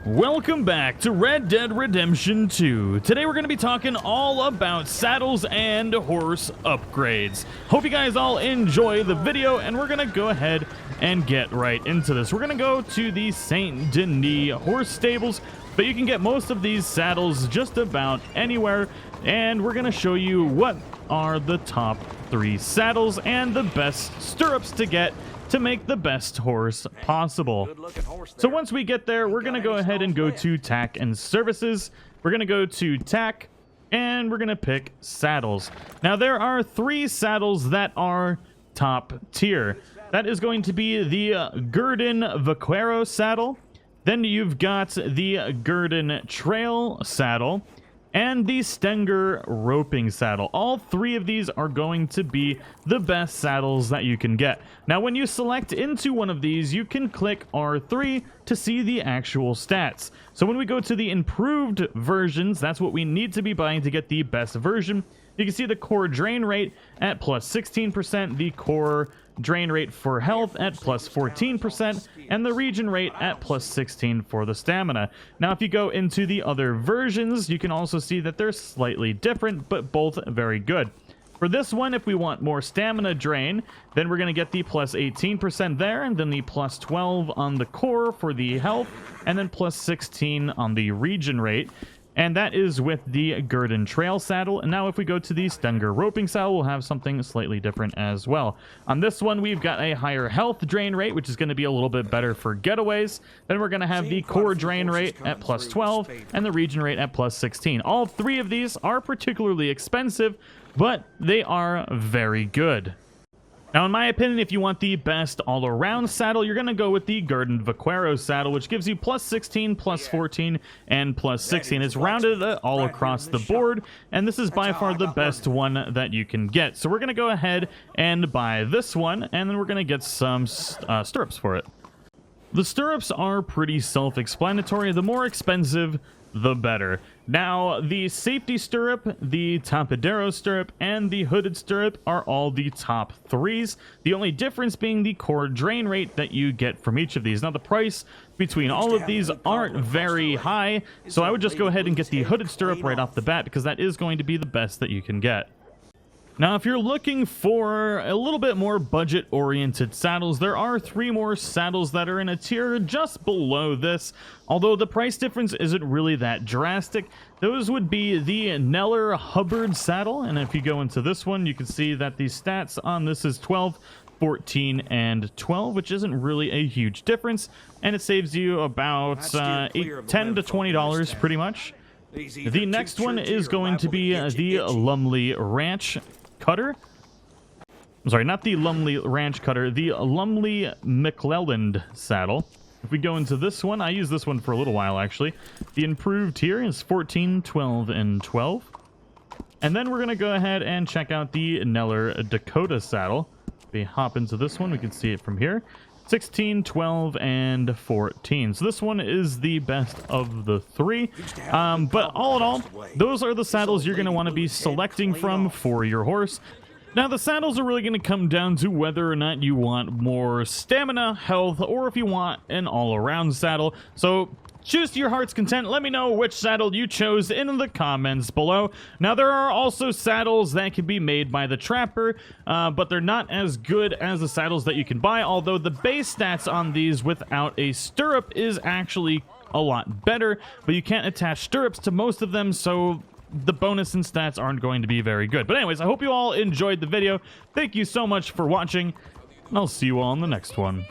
Welcome back to Red Dead Redemption 2. Today we're going to be talking all about saddles and horse upgrades. Hope you guys all enjoy the video, and we're going to go ahead and get right into this. We're going to go to the Saint Denis horse stables, but you can get most of these saddles just about anywhere, and we're going to show you what are the top 3 saddles and the best stirrups to get to make the best horse possible. So once we get there, we're going to go ahead and go to Tack and Services. We're going to go to Tack, and we're going to pick saddles. Now, there are 3 saddles that are top tier. That is going to be the Gurdon Vaquero saddle. Then you've got the Gurdon Trail saddle and the Stenger roping saddle. All 3 of these are going to be the best saddles that you can get. Now, when you select into one of these, you can click R3 to see the actual stats. So when we go to the improved versions, that's what we need to be buying to get the best version. You can see the core drain rate at plus 16%, the core drain rate for health at plus 14%, and the regen rate at plus 16 for the stamina. Now, if you go into the other versions, you can also see that they're slightly different, but both very good. For this one, if we want more stamina drain, then we're going to get the plus 18% there, and then the plus 12 on the core for the health, and then plus 16 on the regen rate. And that is with the Gurdon Trail saddle. And now if we go to the Stenger roping saddle, we'll have something slightly different as well. On this one, we've got a higher health drain rate, which is going to be a little bit better for getaways. Then we're going to have the core drain rate at plus 12 and the regen rate at plus 16. All 3 of these are particularly expensive, but they are very good. Now, in my opinion, if you want the best all-around saddle, you're going to go with the Gurdon Vaquero saddle, which gives you plus 16, plus 14, and plus 16. It's rounded all across the board, and this is by far the best one that you can get. So we're going to go ahead and buy this one, and then we're going to get some stirrups for it. The stirrups are pretty self-explanatory. The more expensive, the better. Now, the safety stirrup, the tapadero stirrup, and the hooded stirrup are all the top 3s. The only difference being the core drain rate that you get from each of these. Now, the price between all of these aren't very high, so I would just go ahead and get the hooded stirrup right off the bat, because that is going to be the best that you can get. Now, if you're looking for a little bit more budget-oriented saddles, there are 3 more saddles that are in a tier just below this, although the price difference isn't really that drastic. Those would be the Neller Hubbard saddle, and if you go into this one, you can see that the stats on this is 12, 14, and 12, which isn't really a huge difference, and it saves you about $10 to $20 pretty much. The next one is going to be the Lumley Ranch Cutter. I'm sorry, not the Lumley Ranch Cutter, the Lumley McClelland saddle. If we go into this one, I used this one for a little while actually. The improved here is 14, 12, and 12. And then we're going to go ahead and check out the Neller Dakota saddle. If we hop into this one, we can see it from here. 16, 12, and 14. So this one is the best of the 3. But all in all, those are the saddles you're going to want to be selecting from for your horse. Now, the saddles are really going to come down to whether or not you want more stamina, health, or if you want an all-around saddle. So choose to your heart's content. Let me know which saddle you chose in the comments below. Now, there are also saddles that can be made by the trapper, but they're not as good as the saddles that you can buy, although the base stats on these without a stirrup is actually a lot better, but you can't attach stirrups to most of them, so the bonus and stats aren't going to be very good. But anyways, I hope you all enjoyed the video. Thank you so much for watching, and I'll see you all in the next one.